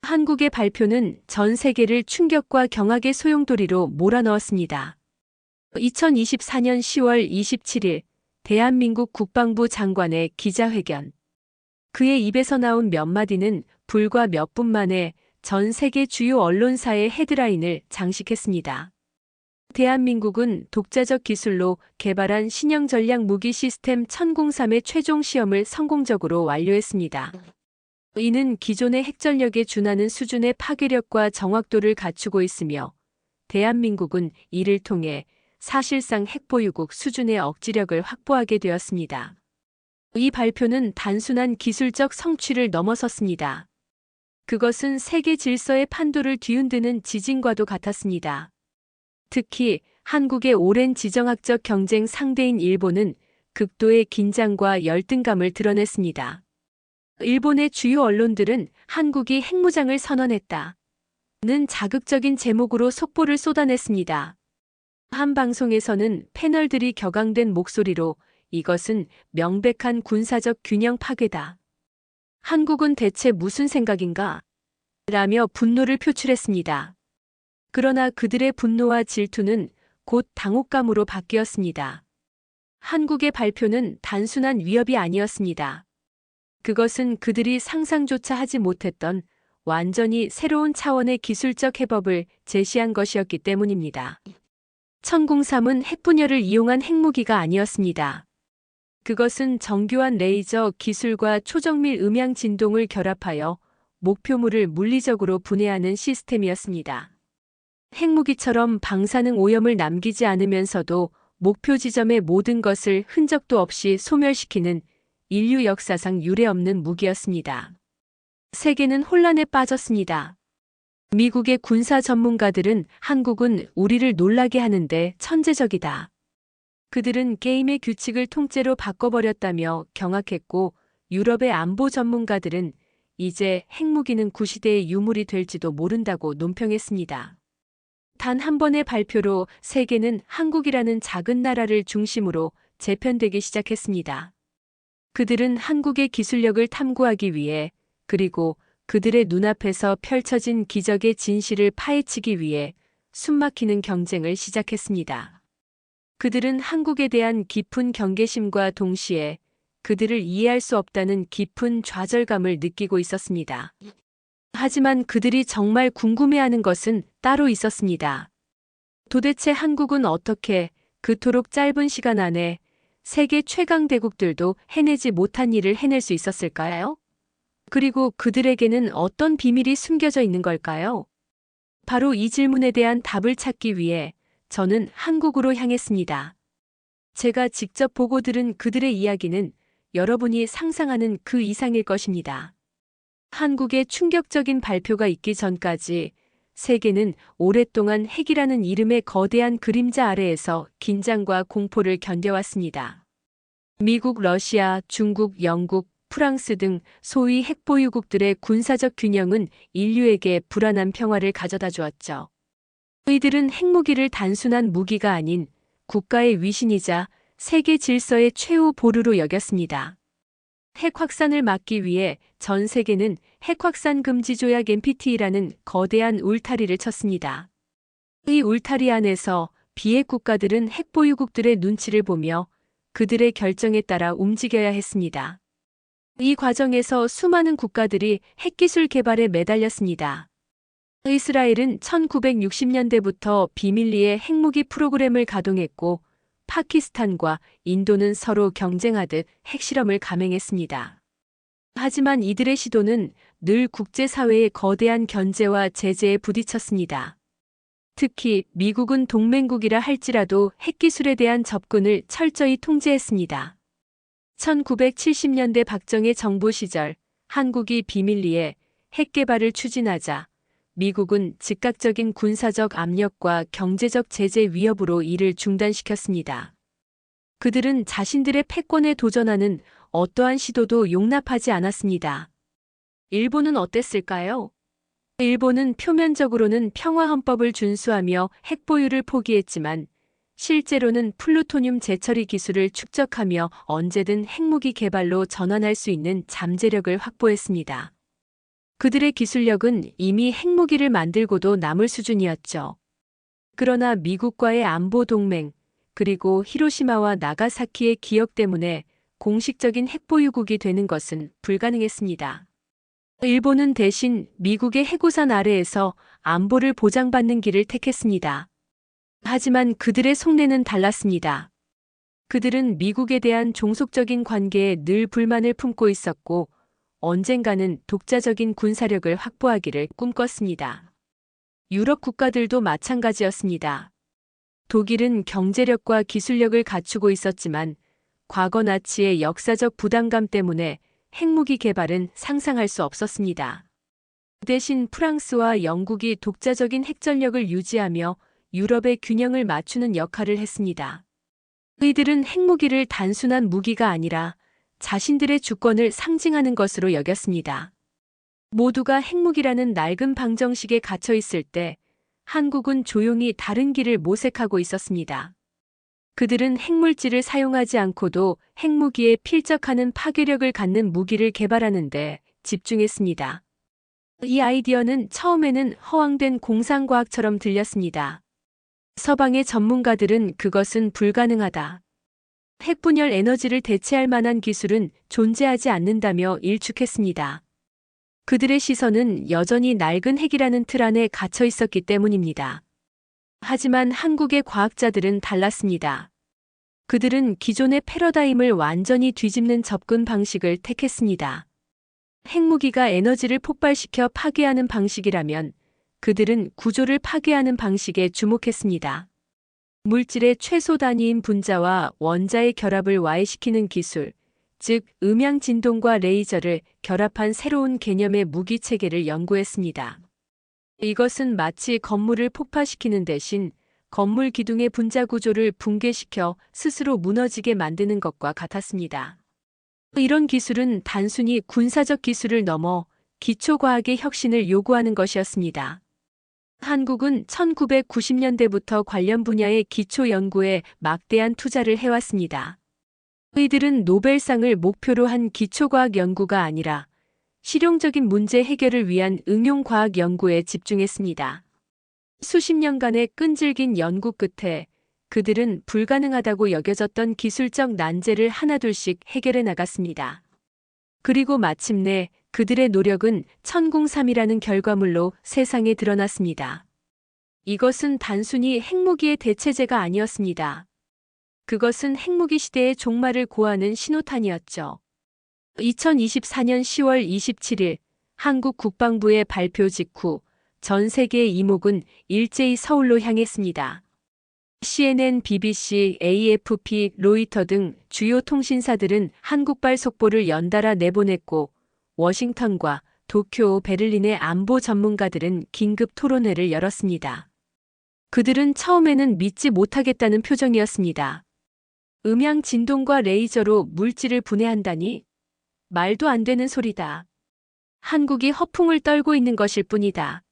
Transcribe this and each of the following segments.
한국의 발표는 전 세계를 충격과 경악의 소용돌이로 몰아넣었습니다. 2024년 10월 27일 대한민국 국방부 장관의 기자회견. 그의 입에서 나온 몇 마디는 불과 몇 분 만에 전 세계 주요 언론사의 헤드라인을 장식했습니다. 대한민국은 독자적 기술로 개발한 신형 전략 무기 시스템 천공삼의 최종 시험을 성공적으로 완료했습니다. 이는 기존의 핵전력에 준하는 수준의 파괴력과 정확도를 갖추고 있으며 대한민국은 이를 통해 사실상 핵보유국 수준의 억지력을 확보하게 되었습니다. 이 발표는 단순한 기술적 성취를 넘어섰습니다. 그것은 세계 질서의 판도를 뒤흔드는 지진과도 같았습니다. 특히 한국의 오랜 지정학적 경쟁 상대인 일본은 극도의 긴장과 열등감을 드러냈습니다. 일본의 주요 언론들은 한국이 핵무장을 선언했다는 자극적인 제목으로 속보를 쏟아냈습니다. 한 방송에서는 패널들이 격앙된 목소리로 이것은 명백한 군사적 균형 파괴다. 한국은 대체 무슨 생각인가? 라며 분노를 표출했습니다. 그러나 그들의 분노와 질투는 곧 당혹감으로 바뀌었습니다. 한국의 발표는 단순한 위협이 아니었습니다. 그것은 그들이 상상조차 하지 못했던 완전히 새로운 차원의 기술적 해법을 제시한 것이었기 때문입니다. 천공삼은 핵분열을 이용한 핵무기가 아니었습니다. 그것은 정교한 레이저 기술과 초정밀 음향 진동을 결합하여 목표물을 물리적으로 분해하는 시스템이었습니다. 핵무기처럼 방사능 오염을 남기지 않으면서도 목표 지점의 모든 것을 흔적도 없이 소멸시키는 인류 역사상 유례없는 무기였습니다. 세계는 혼란에 빠졌습니다. 미국의 군사 전문가들은 한국은 우리를 놀라게 하는데 천재적이다. 그들은 게임의 규칙을 통째로 바꿔버렸다며 경악했고 유럽의 안보 전문가들은 이제 핵무기는 구시대의 유물이 될지도 모른다고 논평했습니다. 단 한 번의 발표로 세계는 한국이라는 작은 나라를 중심으로 재편되기 시작했습니다. 그들은 한국의 기술력을 탐구하기 위해 그리고 그들의 눈앞에서 펼쳐진 기적의 진실을 파헤치기 위해 숨막히는 경쟁을 시작했습니다. 그들은 한국에 대한 깊은 경계심과 동시에 그들을 이해할 수 없다는 깊은 좌절감을 느끼고 있었습니다. 하지만 그들이 정말 궁금해하는 것은 따로 있었습니다. 도대체 한국은 어떻게 그토록 짧은 시간 안에 세계 최강 대국들도 해내지 못한 일을 해낼 수 있었을까요? 그리고 그들에게는 어떤 비밀이 숨겨져 있는 걸까요? 바로 이 질문에 대한 답을 찾기 위해 저는 한국으로 향했습니다. 제가 직접 보고 들은 그들의 이야기는 여러분이 상상하는 그 이상일 것입니다. 한국의 충격적인 발표가 있기 전까지 세계는 오랫동안 핵이라는 이름의 거대한 그림자 아래에서 긴장과 공포를 견뎌왔습니다. 미국, 러시아, 중국, 영국, 프랑스 등 소위 핵보유국들의 군사적 균형은 인류에게 불안한 평화를 가져다 주었죠. 이들은 핵무기를 단순한 무기가 아닌 국가의 위신이자 세계 질서의 최후 보루로 여겼습니다. 핵 확산을 막기 위해 전 세계는 핵 확산 금지 조약 NPT라는 거대한 울타리를 쳤습니다. 이 울타리 안에서 비핵 국가들은 핵 보유국들의 눈치를 보며 그들의 결정에 따라 움직여야 했습니다. 이 과정에서 수많은 국가들이 핵기술 개발에 매달렸습니다. 이스라엘은 1960년대부터 비밀리에 핵무기 프로그램을 가동했고 파키스탄과 인도는 서로 경쟁하듯 핵실험을 감행했습니다. 하지만 이들의 시도는 늘 국제사회의 거대한 견제와 제재에 부딪혔습니다. 특히 미국은 동맹국이라 할지라도 핵기술에 대한 접근을 철저히 통제했습니다. 1970년대 박정희 정부 시절 한국이 비밀리에 핵 개발을 추진하자 미국은 즉각적인 군사적 압력과 경제적 제재 위협으로 이를 중단시켰습니다. 그들은 자신들의 패권에 도전하는 어떠한 시도도 용납하지 않았습니다. 일본은 어땠을까요? 일본은 표면적으로는 평화헌법을 준수하며 핵보유를 포기했지만 실제로는 플루토늄 재처리 기술을 축적하며 언제든 핵무기 개발로 전환할 수 있는 잠재력을 확보했습니다. 그들의 기술력은 이미 핵무기를 만들고도 남을 수준이었죠. 그러나 미국과의 안보 동맹, 그리고 히로시마와 나가사키의 기억 때문에 공식적인 핵보유국이 되는 것은 불가능했습니다. 일본은 대신 미국의 해구산 아래에서 안보를 보장받는 길을 택했습니다. 하지만 그들의 속내는 달랐습니다. 그들은 미국에 대한 종속적인 관계에 늘 불만을 품고 있었고 언젠가는 독자적인 군사력을 확보하기를 꿈꿨습니다. 유럽 국가들도 마찬가지였습니다. 독일은 경제력과 기술력을 갖추고 있었지만 과거 나치의 역사적 부담감 때문에 핵무기 개발은 상상할 수 없었습니다. 대신 프랑스와 영국이 독자적인 핵전력을 유지하며 유럽의 균형을 맞추는 역할을 했습니다. 그들은 핵무기를 단순한 무기가 아니라 자신들의 주권을 상징하는 것으로 여겼습니다. 모두가 핵무기라는 낡은 방정식에 갇혀 있을 때 한국은 조용히 다른 길을 모색하고 있었습니다. 그들은 핵물질을 사용하지 않고도 핵무기에 필적하는 파괴력을 갖는 무기를 개발하는 데 집중했습니다. 이 아이디어는 처음에는 허황된 공상과학처럼 들렸습니다. 서방의 전문가들은 그것은 불가능하다. 핵분열 에너지를 대체할 만한 기술은 존재하지 않는다며 일축했습니다. 그들의 시선은 여전히 낡은 핵이라는 틀 안에 갇혀 있었기 때문입니다. 하지만 한국의 과학자들은 달랐습니다. 그들은 기존의 패러다임을 완전히 뒤집는 접근 방식을 택했습니다. 핵무기가 에너지를 폭발시켜 파괴하는 방식이라면 그들은 구조를 파괴하는 방식에 주목했습니다. 물질의 최소 단위인 분자와 원자의 결합을 와해시키는 기술, 즉 음향 진동과 레이저를 결합한 새로운 개념의 무기 체계를 연구했습니다. 이것은 마치 건물을 폭파시키는 대신 건물 기둥의 분자 구조를 붕괴시켜 스스로 무너지게 만드는 것과 같았습니다. 이런 기술은 단순히 군사적 기술을 넘어 기초과학의 혁신을 요구하는 것이었습니다. 한국은 1990년대부터 관련 분야의 기초 연구에 막대한 투자를 해왔습니다. 이들은 노벨상을 목표로 한 기초과학 연구가 아니라 실용적인 문제 해결을 위한 응용과학 연구에 집중했습니다. 수십 년간의 끈질긴 연구 끝에 그들은 불가능하다고 여겨졌던 기술적 난제를 하나둘씩 해결해 나갔습니다. 그리고 마침내 그들의 노력은 천공삼이라는 결과물로 세상에 드러났습니다. 이것은 단순히 핵무기의 대체제가 아니었습니다. 그것은 핵무기 시대의 종말을 고하는 신호탄이었죠. 2024년 10월 27일 한국 국방부의 발표 직후 전 세계의 이목은 일제히 서울로 향했습니다. CNN, BBC, AFP, 로이터 등 주요 통신사들은 한국발 속보를 연달아 내보냈고 워싱턴과 도쿄, 베를린의 안보 전문가들은 긴급 토론회를 열었습니다. 그들은 처음에는 믿지 못하겠다는 표정이었습니다. 음향 진동과 레이저로 물질을 분해한다니? 말도 안 되는 소리다. 한국이 허풍을 떨고 있는 것일 뿐이다.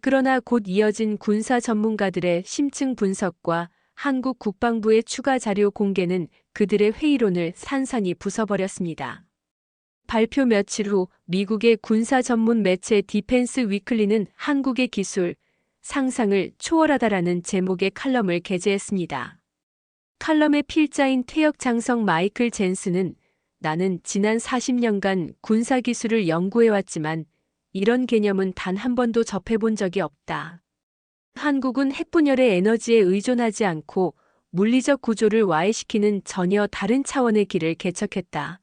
그러나 곧 이어진 군사 전문가들의 심층 분석과 한국 국방부의 추가 자료 공개는 그들의 회의론을 산산이 부숴버렸습니다. 발표 며칠 후 미국의 군사 전문 매체 디펜스 위클리는 한국의 기술, 상상을 초월하다라는 제목의 칼럼을 게재했습니다. 칼럼의 필자인 퇴역 장성 마이클 젠슨은 나는 지난 40년간 군사기술을 연구해왔지만 이런 개념은 단 한 번도 접해본 적이 없다. 한국은 핵분열의 에너지에 의존하지 않고 물리적 구조를 와해시키는 전혀 다른 차원의 길을 개척했다.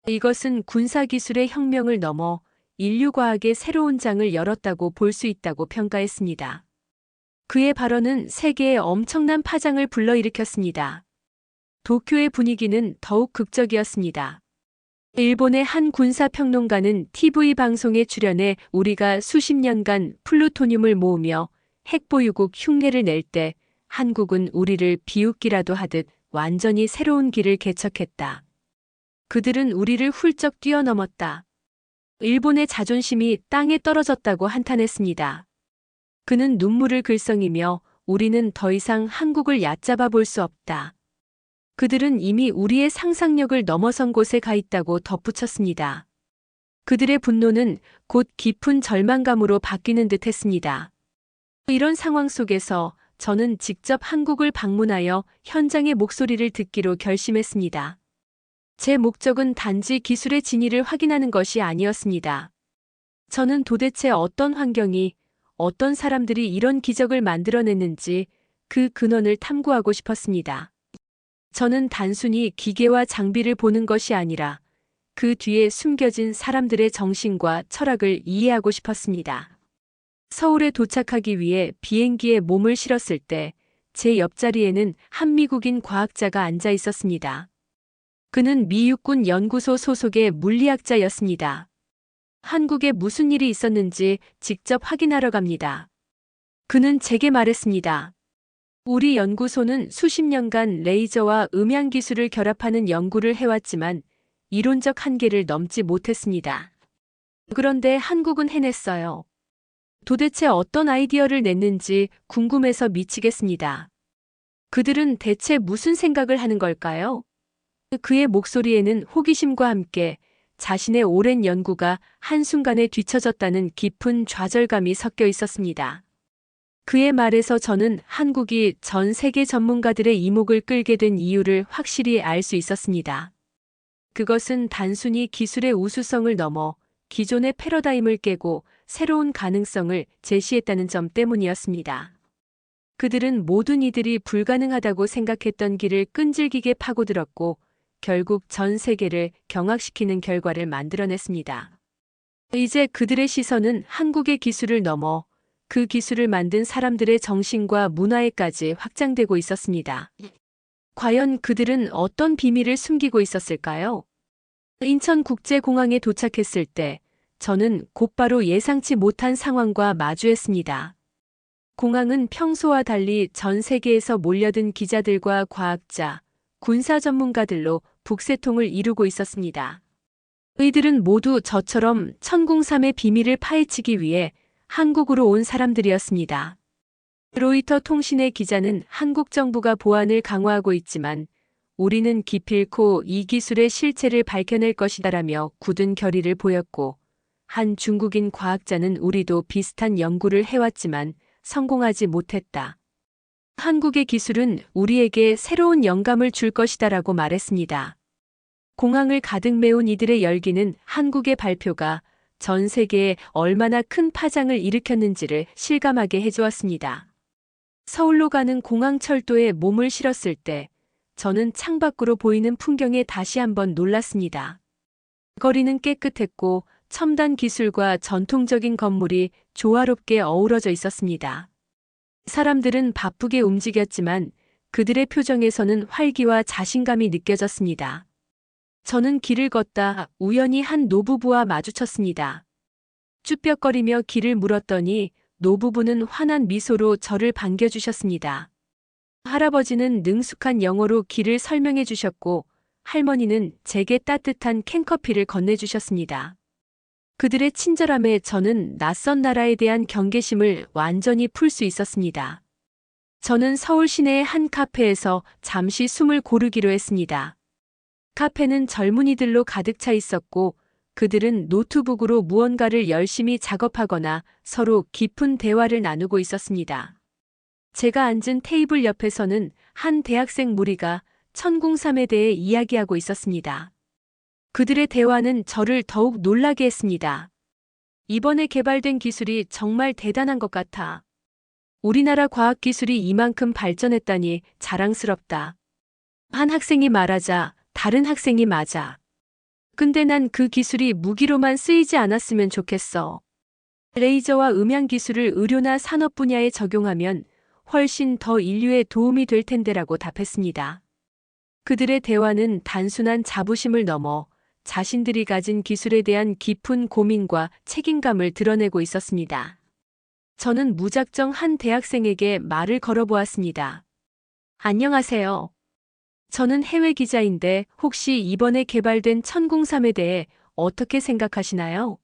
이것은 군사기술의 혁명을 넘어 인류과학의 새로운 장을 열었다고 볼 수 있다고 평가했습니다. 그의 발언은 세계에 엄청난 파장을 불러일으켰습니다. 도쿄의 분위기는 더욱 극적이었습니다. 일본의 한 군사평론가는 TV 방송에 출연해 우리가 수십 년간 플루토늄을 모으며 핵보유국 흉내를 낼 때 한국은 우리를 비웃기라도 하듯 완전히 새로운 길을 개척했다. 그들은 우리를 훌쩍 뛰어넘었다. 일본의 자존심이 땅에 떨어졌다고 한탄했습니다. 그는 눈물을 글썽이며 우리는 더 이상 한국을 얕잡아 볼 수 없다. 그들은 이미 우리의 상상력을 넘어선 곳에 가 있다고 덧붙였습니다. 그들의 분노는 곧 깊은 절망감으로 바뀌는 듯 했습니다. 이런 상황 속에서 저는 직접 한국을 방문하여 현장의 목소리를 듣기로 결심했습니다. 제 목적은 단지 기술의 진위를 확인하는 것이 아니었습니다. 저는 도대체 어떤 환경이, 어떤 사람들이 이런 기적을 만들어냈는지 그 근원을 탐구하고 싶었습니다. 저는 단순히 기계와 장비를 보는 것이 아니라 그 뒤에 숨겨진 사람들의 정신과 철학을 이해하고 싶었습니다. 서울에 도착하기 위해 비행기에 몸을 실었을 때 제 옆자리에는 한 미국인 과학자가 앉아 있었습니다. 그는 미 육군 연구소 소속의 물리학자였습니다. 한국에 무슨 일이 있었는지 직접 확인하러 갑니다. 그는 제게 말했습니다. 우리 연구소는 수십 년간 레이저와 음향 기술을 결합하는 연구를 해왔지만 이론적 한계를 넘지 못했습니다. 그런데 한국은 해냈어요. 도대체 어떤 아이디어를 냈는지 궁금해서 미치겠습니다. 그들은 대체 무슨 생각을 하는 걸까요? 그의 목소리에는 호기심과 함께 자신의 오랜 연구가 한순간에 뒤처졌다는 깊은 좌절감이 섞여 있었습니다. 그의 말에서 저는 한국이 전 세계 전문가들의 이목을 끌게 된 이유를 확실히 알 수 있었습니다. 그것은 단순히 기술의 우수성을 넘어 기존의 패러다임을 깨고 새로운 가능성을 제시했다는 점 때문이었습니다. 그들은 모든 이들이 불가능하다고 생각했던 길을 끈질기게 파고들었고 결국 전 세계를 경악시키는 결과를 만들어냈습니다. 이제 그들의 시선은 한국의 기술을 넘어 그 기술을 만든 사람들의 정신과 문화에까지 확장되고 있었습니다. 과연 그들은 어떤 비밀을 숨기고 있었을까요? 인천국제공항에 도착했을 때 저는 곧바로 예상치 못한 상황과 마주했습니다. 공항은 평소와 달리 전 세계에서 몰려든 기자들과 과학자, 군사 전문가들로 북새통을 이루고 있었습니다. 이들은 모두 저처럼 천궁삼의 비밀을 파헤치기 위해 한국으로 온 사람들이었습니다. 로이터 통신의 기자는 한국 정부가 보안을 강화하고 있지만 우리는 기필코 이 기술의 실체를 밝혀낼 것이다라며 굳은 결의를 보였고 한 중국인 과학자는 우리도 비슷한 연구를 해왔지만 성공하지 못했다. 한국의 기술은 우리에게 새로운 영감을 줄 것이다라고 말했습니다. 공항을 가득 메운 이들의 열기는 한국의 발표가 전 세계에 얼마나 큰 파장을 일으켰는지를 실감하게 해주었습니다. 서울로 가는 공항철도에 몸을 실었을 때 저는 창밖으로 보이는 풍경에 다시 한번 놀랐습니다. 거리는 깨끗했고 첨단 기술과 전통적인 건물이 조화롭게 어우러져 있었습니다. 사람들은 바쁘게 움직였지만 그들의 표정에서는 활기와 자신감이 느껴졌습니다. 저는 길을 걷다 우연히 한 노부부와 마주쳤습니다. 쭈뼛거리며 길을 물었더니 노부부는 환한 미소로 저를 반겨주셨습니다. 할아버지는 능숙한 영어로 길을 설명해 주셨고 할머니는 제게 따뜻한 캔커피를 건네주셨습니다. 그들의 친절함에 저는 낯선 나라에 대한 경계심을 완전히 풀 수 있었습니다. 저는 서울 시내의 한 카페에서 잠시 숨을 고르기로 했습니다. 카페는 젊은이들로 가득 차 있었고 그들은 노트북으로 무언가를 열심히 작업하거나 서로 깊은 대화를 나누고 있었습니다. 제가 앉은 테이블 옆에서는 한 대학생 무리가 천궁삼에 대해 이야기하고 있었습니다. 그들의 대화는 저를 더욱 놀라게 했습니다. 이번에 개발된 기술이 정말 대단한 것 같아. 우리나라 과학기술이 이만큼 발전했다니 자랑스럽다. 한 학생이 말하자 다른 학생이 맞아. 근데 난 그 기술이 무기로만 쓰이지 않았으면 좋겠어. 레이저와 음향 기술을 의료나 산업 분야에 적용하면 훨씬 더 인류에 도움이 될 텐데라고 답했습니다. 그들의 대화는 단순한 자부심을 넘어 자신들이 가진 기술에 대한 깊은 고민과 책임감을 드러내고 있었습니다. 저는 무작정 한 대학생에게 말을 걸어보았습니다. 안녕하세요. 저는 해외 기자인데 혹시 이번에 개발된 천궁삼에 대해 어떻게 생각하시나요?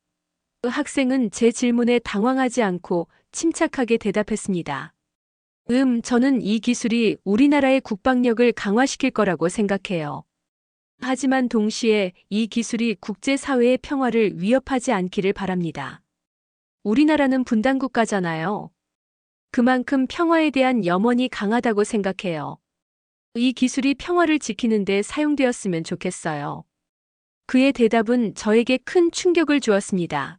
그 학생은 제 질문에 당황하지 않고 침착하게 대답했습니다. 저는 이 기술이 우리나라의 국방력을 강화시킬 거라고 생각해요. 하지만 동시에 이 기술이 국제사회의 평화를 위협하지 않기를 바랍니다. 우리나라는 분단국가잖아요. 그만큼 평화에 대한 염원이 강하다고 생각해요. 이 기술이 평화를 지키는 데 사용되었으면 좋겠어요. 그의 대답은 저에게 큰 충격을 주었습니다.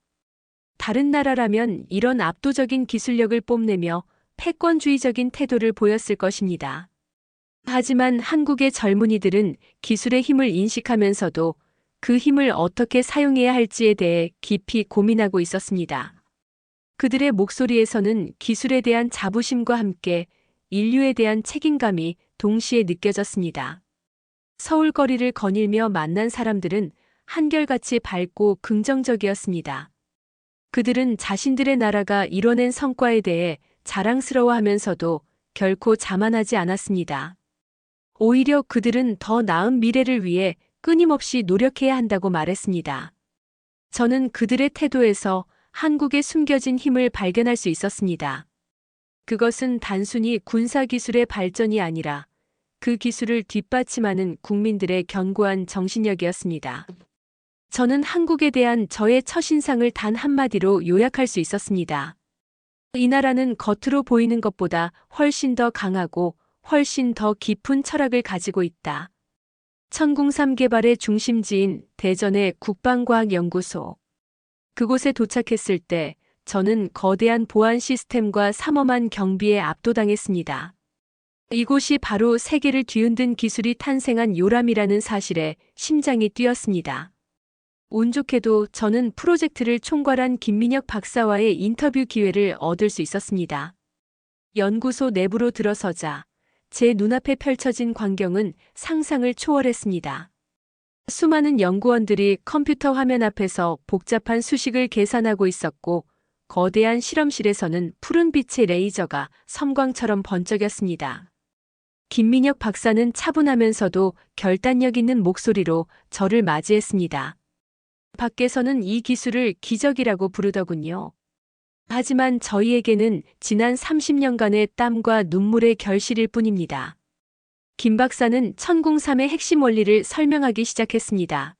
다른 나라라면 이런 압도적인 기술력을 뽐내며 패권주의적인 태도를 보였을 것입니다. 하지만 한국의 젊은이들은 기술의 힘을 인식하면서도 그 힘을 어떻게 사용해야 할지에 대해 깊이 고민하고 있었습니다. 그들의 목소리에서는 기술에 대한 자부심과 함께 인류에 대한 책임감이 동시에 느껴졌습니다. 서울 거리를 거닐며 만난 사람들은 한결같이 밝고 긍정적이었습니다. 그들은 자신들의 나라가 이뤄낸 성과에 대해 자랑스러워하면서도 결코 자만하지 않았습니다. 오히려 그들은 더 나은 미래를 위해 끊임없이 노력해야 한다고 말했습니다. 저는 그들의 태도에서 한국의 숨겨진 힘을 발견할 수 있었습니다. 그것은 단순히 군사기술의 발전이 아니라 그 기술을 뒷받침하는 국민들의 견고한 정신력이었습니다. 저는 한국에 대한 저의 첫인상을 단 한마디로 요약할 수 있었습니다. 이 나라는 겉으로 보이는 것보다 훨씬 더 강하고 훨씬 더 깊은 철학을 가지고 있다. 천공삼 개발의 중심지인 대전의 국방과학연구소. 그곳에 도착했을 때 저는 거대한 보안 시스템과 삼엄한 경비에 압도당했습니다. 이곳이 바로 세계를 뒤흔든 기술이 탄생한 요람이라는 사실에 심장이 뛰었습니다. 운 좋게도 저는 프로젝트를 총괄한 김민혁 박사와의 인터뷰 기회를 얻을 수 있었습니다. 연구소 내부로 들어서자 제 눈앞에 펼쳐진 광경은 상상을 초월했습니다. 수많은 연구원들이 컴퓨터 화면 앞에서 복잡한 수식을 계산하고 있었고, 거대한 실험실에서는 푸른 빛의 레이저가 섬광처럼 번쩍였습니다. 김민혁 박사는 차분하면서도 결단력 있는 목소리로 저를 맞이했습니다. 밖에서는 이 기술을 기적이라고 부르더군요. 하지만 저희에게는 지난 30년간의 땀과 눈물의 결실일 뿐입니다. 김 박사는 천궁삼의 핵심 원리를 설명하기 시작했습니다.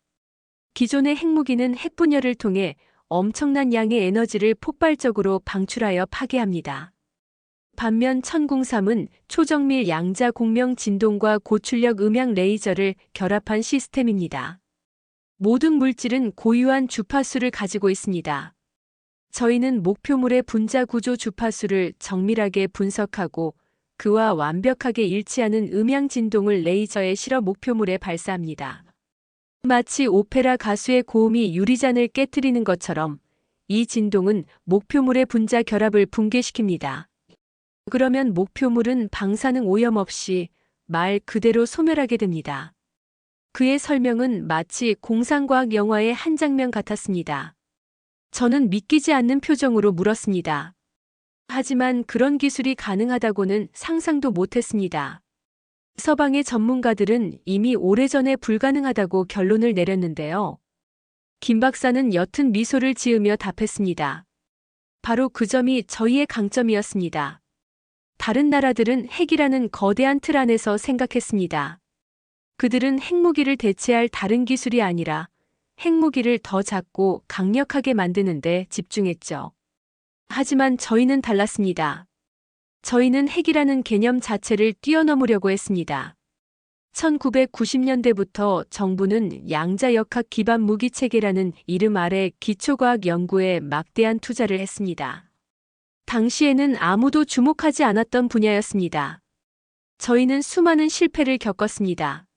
기존의 핵무기는 핵분열을 통해 엄청난 양의 에너지를 폭발적으로 방출하여 파괴합니다. 반면 천궁삼은 초정밀 양자 공명 진동과 고출력 음향 레이저를 결합한 시스템입니다. 모든 물질은 고유한 주파수를 가지고 있습니다. 저희는 목표물의 분자 구조 주파수를 정밀하게 분석하고 그와 완벽하게 일치하는 음향 진동을 레이저에 실어 목표물에 발사합니다. 마치 오페라 가수의 고음이 유리잔을 깨트리는 것처럼 이 진동은 목표물의 분자 결합을 붕괴시킵니다. 그러면 목표물은 방사능 오염 없이 말 그대로 소멸하게 됩니다. 그의 설명은 마치 공상과학 영화의 한 장면 같았습니다. 저는 믿기지 않는 표정으로 물었습니다. 하지만 그런 기술이 가능하다고는 상상도 못했습니다. 서방의 전문가들은 이미 오래전에 불가능하다고 결론을 내렸는데요. 김 박사는 옅은 미소를 지으며 답했습니다. 바로 그 점이 저희의 강점이었습니다. 다른 나라들은 핵이라는 거대한 틀 안에서 생각했습니다. 그들은 핵무기를 대체할 다른 기술이 아니라 핵무기를 더 작고 강력하게 만드는 데 집중했죠. 하지만 저희는 달랐습니다. 저희는 핵이라는 개념 자체를 뛰어넘으려고 했습니다. 1990년대부터 정부는 양자역학 기반 무기 체계라는 이름 아래 기초과학 연구에 막대한 투자를 했습니다. 당시에는 아무도 주목하지 않았던 분야였습니다. 저희는 수많은 실패를 겪었습니다.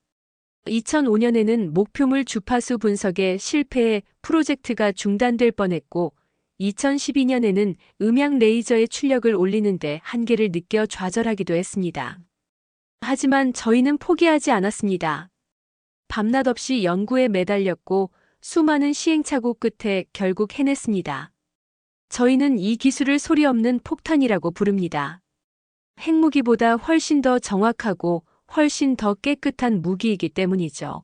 2005년에는 목표물 주파수 분석에 실패해 프로젝트가 중단될 뻔했고 2012년에는 음향 레이저의 출력을 올리는데 한계를 느껴 좌절하기도 했습니다. 하지만 저희는 포기하지 않았습니다. 밤낮 없이 연구에 매달렸고 수많은 시행착오 끝에 결국 해냈습니다. 저희는 이 기술을 소리 없는 폭탄이라고 부릅니다. 핵무기보다 훨씬 더 정확하고 훨씬 더 깨끗한 무기이기 때문이죠.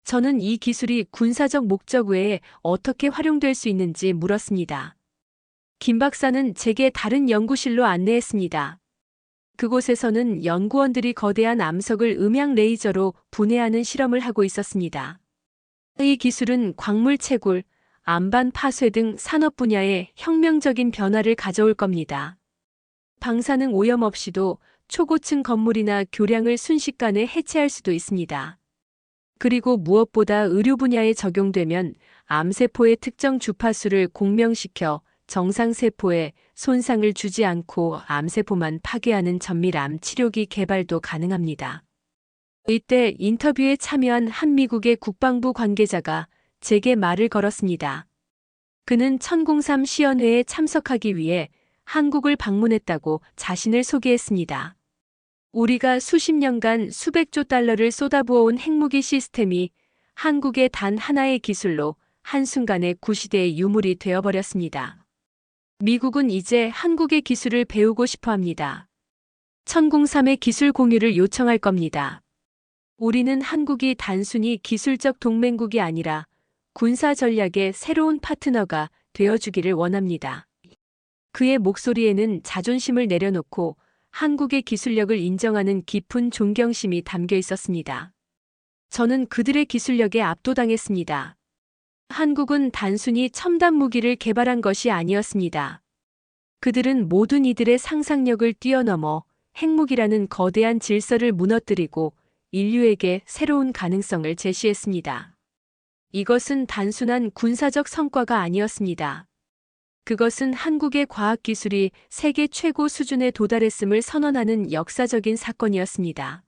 저는 이 기술이 군사적 목적 외에 어떻게 활용될 수 있는지 물었습니다. 김 박사는 제게 다른 연구실로 안내했습니다. 그곳에서는 연구원들이 거대한 암석을 음향 레이저로 분해하는 실험을 하고 있었습니다. 이 기술은 광물 채굴, 안반 파쇄 등 산업 분야에 혁명적인 변화를 가져올 겁니다. 방사능 오염 없이도 초고층 건물이나 교량을 순식간에 해체할 수도 있습니다. 그리고 무엇보다 의료 분야에 적용되면 암세포의 특정 주파수를 공명시켜 정상세포에 손상을 주지 않고 암세포만 파괴하는 전밀암 치료기 개발도 가능합니다. 이때 인터뷰에 참여한 한 미국의 국방부 관계자가 제게 말을 걸었습니다. 그는 1003 시연회에 참석하기 위해 한국을 방문했다고 자신을 소개했습니다. 우리가 수십 년간 수백조 달러를 쏟아부어온 핵무기 시스템이 한국의 단 하나의 기술로 한순간에 구시대의 유물이 되어버렸습니다. 미국은 이제 한국의 기술을 배우고 싶어 합니다. 1003의 기술 공유를 요청할 겁니다. 우리는 한국이 단순히 기술적 동맹국이 아니라 군사 전략의 새로운 파트너가 되어주기를 원합니다. 그의 목소리에는 자존심을 내려놓고 한국의 기술력을 인정하는 깊은 존경심이 담겨 있었습니다. 저는 그들의 기술력에 압도당했습니다. 한국은 단순히 첨단 무기를 개발한 것이 아니었습니다. 그들은 모든 이들의 상상력을 뛰어넘어 핵무기라는 거대한 질서를 무너뜨리고 인류에게 새로운 가능성을 제시했습니다. 이것은 단순한 군사적 성과가 아니었습니다. 그것은 한국의 과학기술이 세계 최고 수준에 도달했음을 선언하는 역사적인 사건이었습니다.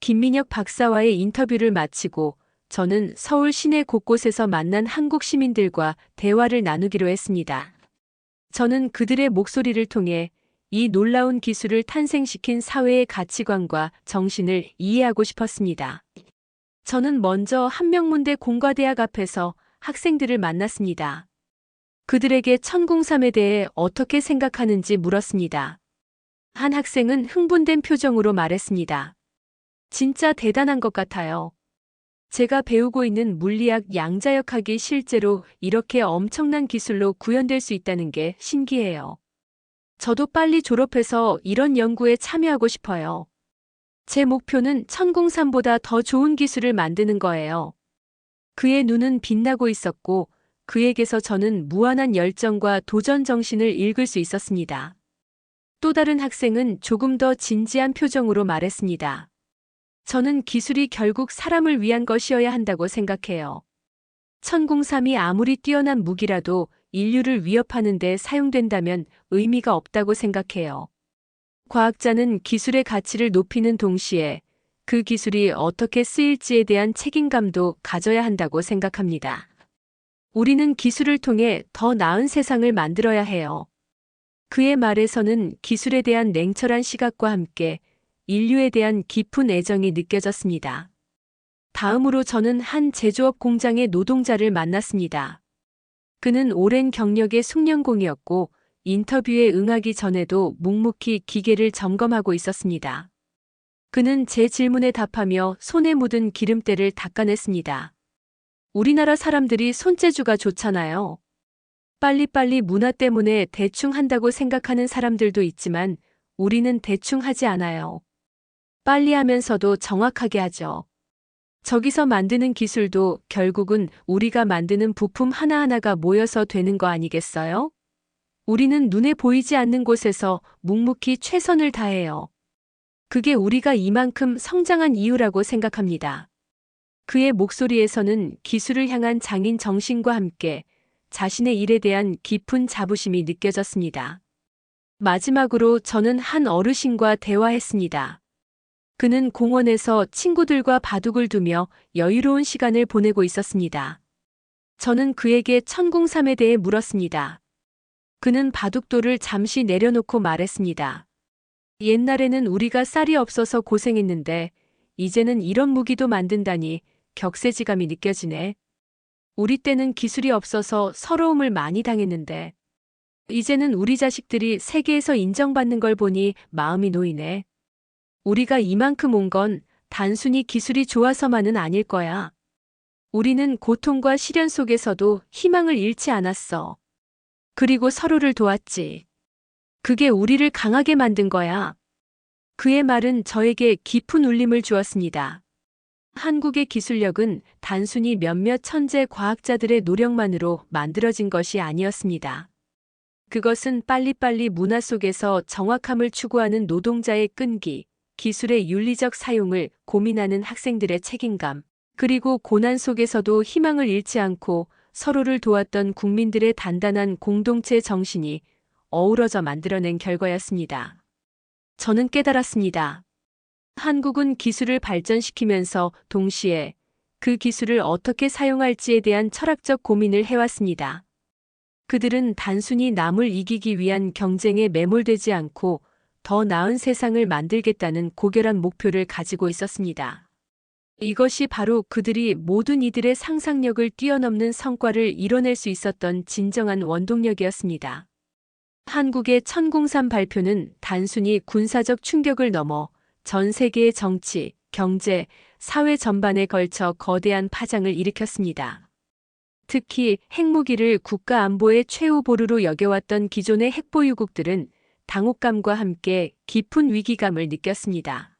김민혁 박사와의 인터뷰를 마치고 저는 서울 시내 곳곳에서 만난 한국 시민들과 대화를 나누기로 했습니다. 저는 그들의 목소리를 통해 이 놀라운 기술을 탄생시킨 사회의 가치관과 정신을 이해하고 싶었습니다. 저는 먼저 한명문대 공과대학 앞에서 학생들을 만났습니다. 그들에게 1003에 대해 어떻게 생각하는지 물었습니다. 한 학생은 흥분된 표정으로 말했습니다. 진짜 대단한 것 같아요. 제가 배우고 있는 물리학 양자역학이 실제로 이렇게 엄청난 기술로 구현될 수 있다는 게 신기해요. 저도 빨리 졸업해서 이런 연구에 참여하고 싶어요. 제 목표는 1003보다 더 좋은 기술을 만드는 거예요. 그의 눈은 빛나고 있었고 그에게서 저는 무한한 열정과 도전 정신을 읽을 수 있었습니다. 또 다른 학생은 조금 더 진지한 표정으로 말했습니다. 저는 기술이 결국 사람을 위한 것이어야 한다고 생각해요. 1003이 아무리 뛰어난 무기라도 인류를 위협하는 데 사용된다면 의미가 없다고 생각해요. 과학자는 기술의 가치를 높이는 동시에 그 기술이 어떻게 쓰일지에 대한 책임감도 가져야 한다고 생각합니다. 우리는 기술을 통해 더 나은 세상을 만들어야 해요. 그의 말에서는 기술에 대한 냉철한 시각과 함께 인류에 대한 깊은 애정이 느껴졌습니다. 다음으로 저는 한 제조업 공장의 노동자를 만났습니다. 그는 오랜 경력의 숙련공이었고 인터뷰에 응하기 전에도 묵묵히 기계를 점검하고 있었습니다. 그는 제 질문에 답하며 손에 묻은 기름때를 닦아냈습니다. 우리나라 사람들이 손재주가 좋잖아요. 빨리빨리 문화 때문에 대충 한다고 생각하는 사람들도 있지만 우리는 대충 하지 않아요. 빨리 하면서도 정확하게 하죠. 저기서 만드는 기술도 결국은 우리가 만드는 부품 하나하나가 모여서 되는 거 아니겠어요? 우리는 눈에 보이지 않는 곳에서 묵묵히 최선을 다해요. 그게 우리가 이만큼 성장한 이유라고 생각합니다. 그의 목소리에서는 기술을 향한 장인 정신과 함께 자신의 일에 대한 깊은 자부심이 느껴졌습니다. 마지막으로 저는 한 어르신과 대화했습니다. 그는 공원에서 친구들과 바둑을 두며 여유로운 시간을 보내고 있었습니다. 저는 그에게 1003에 대해 물었습니다. 그는 바둑돌을 잠시 내려놓고 말했습니다. 옛날에는 우리가 쌀이 없어서 고생했는데 이제는 이런 무기도 만든다니 격세지감이 느껴지네. 우리 때는 기술이 없어서 서러움을 많이 당했는데 이제는 우리 자식들이 세계에서 인정받는 걸 보니 마음이 놓이네. 우리가 이만큼 온 건 단순히 기술이 좋아서만은 아닐 거야. 우리는 고통과 시련 속에서도 희망을 잃지 않았어. 그리고 서로를 도왔지. 그게 우리를 강하게 만든 거야. 그의 말은 저에게 깊은 울림을 주었습니다. 한국의 기술력은 단순히 몇몇 천재 과학자들의 노력만으로 만들어진 것이 아니었습니다. 그것은 빨리빨리 문화 속에서 정확함을 추구하는 노동자의 끈기, 기술의 윤리적 사용을 고민하는 학생들의 책임감, 그리고 고난 속에서도 희망을 잃지 않고 서로를 도왔던 국민들의 단단한 공동체 정신이 어우러져 만들어낸 결과였습니다. 저는 깨달았습니다. 한국은 기술을 발전시키면서 동시에 그 기술을 어떻게 사용할지에 대한 철학적 고민을 해왔습니다. 그들은 단순히 남을 이기기 위한 경쟁에 매몰되지 않고 더 나은 세상을 만들겠다는 고결한 목표를 가지고 있었습니다. 이것이 바로 그들이 모든 이들의 상상력을 뛰어넘는 성과를 이뤄낼 수 있었던 진정한 원동력이었습니다. 한국의 천공산 발표는 단순히 군사적 충격을 넘어 전 세계의 정치, 경제, 사회 전반에 걸쳐 거대한 파장을 일으켰습니다. 특히 핵무기를 국가 안보의 최후 보루로 여겨왔던 기존의 핵보유국들은 당혹감과 함께 깊은 위기감을 느꼈습니다.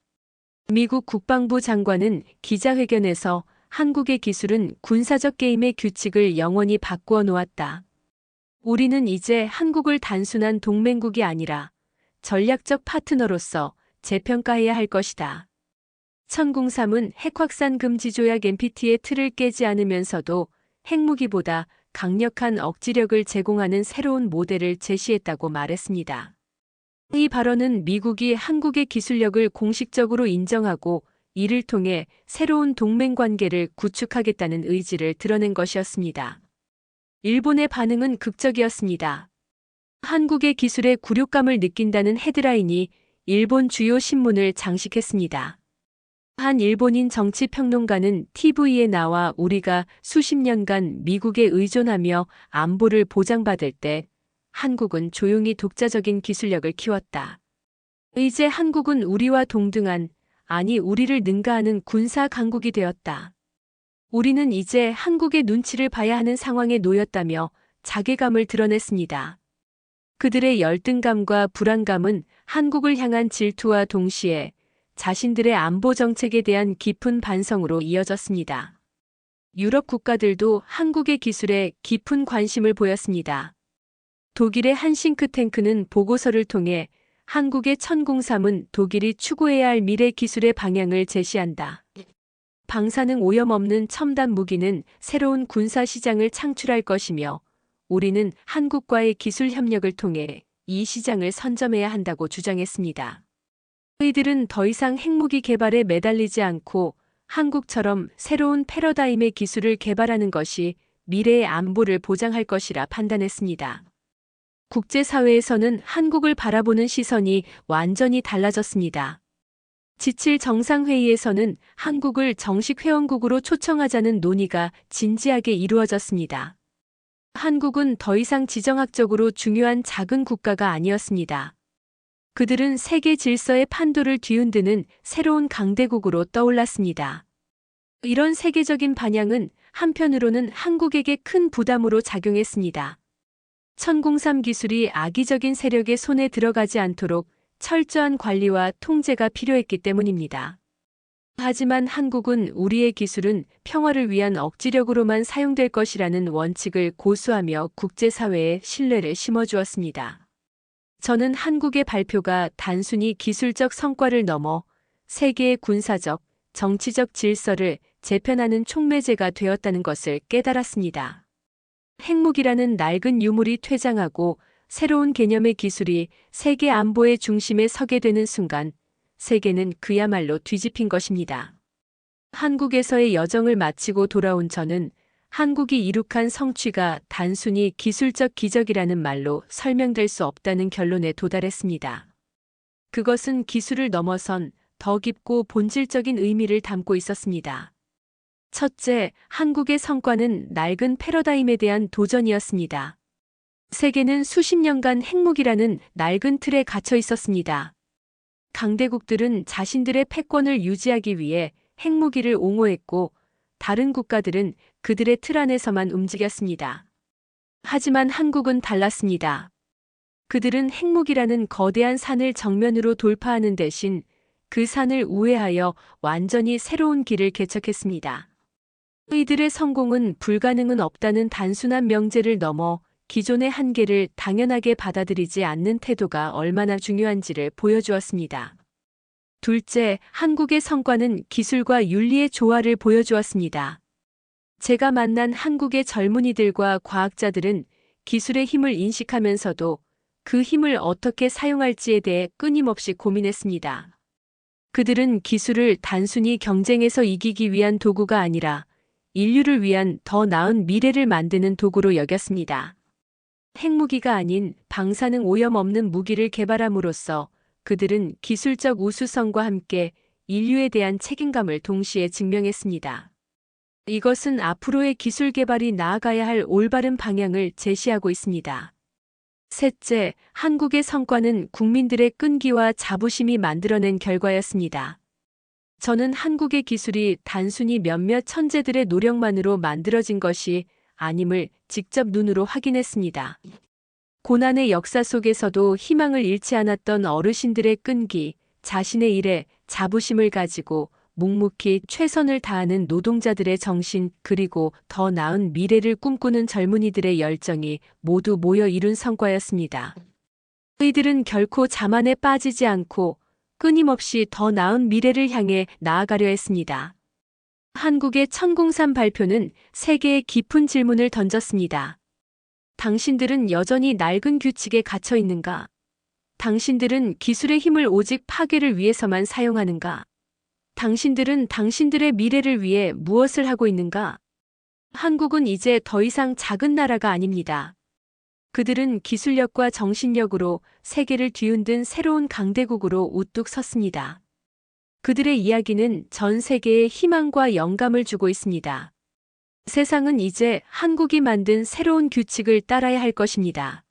미국 국방부 장관은 기자회견에서 한국의 기술은 군사적 게임의 규칙을 영원히 바꾸어 놓았다. 우리는 이제 한국을 단순한 동맹국이 아니라 전략적 파트너로서 재평가해야 할 것이다. 천공삼은 핵확산 금지 조약 NPT의 틀을 깨지 않으면서도 핵무기보다 강력한 억지력을 제공하는 새로운 모델을 제시했다고 말했습니다. 이 발언은 미국이 한국의 기술력을 공식적으로 인정하고 이를 통해 새로운 동맹 관계를 구축하겠다는 의지를 드러낸 것이었습니다. 일본의 반응은 극적이었습니다. 한국의 기술에 굴욕감을 느낀다는 헤드라인이 일본 주요 신문을 장식했습니다. 한 일본인 정치평론가는 TV에 나와 우리가 수십 년간 미국에 의존하며 안보를 보장받을 때 한국은 조용히 독자적인 기술력을 키웠다. 이제 한국은 우리와 동등한, 아니 우리를 능가하는 군사 강국이 되었다. 우리는 이제 한국의 눈치를 봐야 하는 상황에 놓였다며 자괴감을 드러냈습니다. 그들의 열등감과 불안감은 한국을 향한 질투와 동시에 자신들의 안보 정책에 대한 깊은 반성으로 이어졌습니다. 유럽 국가들도 한국의 기술에 깊은 관심을 보였습니다. 독일의 한 싱크탱크는 보고서를 통해 한국의 천공삼은 독일이 추구해야 할 미래 기술의 방향을 제시한다. 방사능 오염 없는 첨단 무기는 새로운 군사 시장을 창출할 것이며 우리는 한국과의 기술 협력을 통해 이 시장을 선점해야 한다고 주장했습니다. 이들은 더 이상 핵무기 개발에 매달리지 않고 한국처럼 새로운 패러다임의 기술을 개발하는 것이 미래의 안보를 보장할 것이라 판단했습니다. 국제사회에서는 한국을 바라보는 시선이 완전히 달라졌습니다. 지칠 정상회의에서는 한국을 정식 회원국으로 초청하자는 논의가 진지하게 이루어졌습니다. 한국은 더 이상 지정학적으로 중요한 작은 국가가 아니었습니다. 그들은 세계 질서의 판도를 뒤흔드는 새로운 강대국으로 떠올랐습니다. 이런 세계적인 반향은 한편으로는 한국에게 큰 부담으로 작용했습니다. 천공삼 기술이 악의적인 세력의 손에 들어가지 않도록 철저한 관리와 통제가 필요했기 때문입니다. 하지만 한국은 우리의 기술은 평화를 위한 억지력으로만 사용될 것이라는 원칙을 고수하며 국제사회에 신뢰를 심어주었습니다. 저는 한국의 발표가 단순히 기술적 성과를 넘어 세계의 군사적, 정치적 질서를 재편하는 촉매제가 되었다는 것을 깨달았습니다. 핵무기라는 낡은 유물이 퇴장하고 새로운 개념의 기술이 세계 안보의 중심에 서게 되는 순간 세계는 그야말로 뒤집힌 것입니다. 한국에서의 여정을 마치고 돌아온 저는 한국이 이룩한 성취가 단순히 기술적 기적이라는 말로 설명될 수 없다는 결론에 도달했습니다. 그것은 기술을 넘어선 더 깊고 본질적인 의미를 담고 있었습니다. 첫째, 한국의 성과는 낡은 패러다임에 대한 도전이었습니다. 세계는 수십 년간 핵무기라는 낡은 틀에 갇혀 있었습니다. 강대국들은 자신들의 패권을 유지하기 위해 핵무기를 옹호했고 다른 국가들은 그들의 틀 안에서만 움직였습니다. 하지만 한국은 달랐습니다. 그들은 핵무기라는 거대한 산을 정면으로 돌파하는 대신 그 산을 우회하여 완전히 새로운 길을 개척했습니다. 이들의 성공은 불가능은 없다는 단순한 명제를 넘어 기존의 한계를 당연하게 받아들이지 않는 태도가 얼마나 중요한지를 보여주었습니다. 둘째, 한국의 성과는 기술과 윤리의 조화를 보여주었습니다. 제가 만난 한국의 젊은이들과 과학자들은 기술의 힘을 인식하면서도 그 힘을 어떻게 사용할지에 대해 끊임없이 고민했습니다. 그들은 기술을 단순히 경쟁에서 이기기 위한 도구가 아니라 인류를 위한 더 나은 미래를 만드는 도구로 여겼습니다. 핵무기가 아닌 방사능 오염 없는 무기를 개발함으로써 그들은 기술적 우수성과 함께 인류에 대한 책임감을 동시에 증명했습니다. 이것은 앞으로의 기술 개발이 나아가야 할 올바른 방향을 제시하고 있습니다. 셋째, 한국의 성과는 국민들의 끈기와 자부심이 만들어낸 결과였습니다. 저는 한국의 기술이 단순히 몇몇 천재들의 노력만으로 만들어진 것이 아님을 직접 눈으로 확인했습니다. 고난의 역사 속에서도 희망을 잃지 않았던 어르신들의 끈기, 자신의 일에 자부심을 가지고 묵묵히 최선을 다하는 노동자들의 정신, 그리고 더 나은 미래를 꿈꾸는 젊은이들의 열정이 모두 모여 이룬 성과였습니다. 이들은 결코 자만에 빠지지 않고 끊임없이 더 나은 미래를 향해 나아가려 했습니다. 한국의 1003 발표는 세계에 깊은 질문을 던졌습니다. 당신들은 여전히 낡은 규칙에 갇혀 있는가? 당신들은 기술의 힘을 오직 파괴를 위해서만 사용하는가? 당신들은 당신들의 미래를 위해 무엇을 하고 있는가? 한국은 이제 더 이상 작은 나라가 아닙니다. 그들은 기술력과 정신력으로 세계를 뒤흔든 새로운 강대국으로 우뚝 섰습니다. 그들의 이야기는 전 세계에 희망과 영감을 주고 있습니다. 세상은 이제 한국이 만든 새로운 규칙을 따라야 할 것입니다.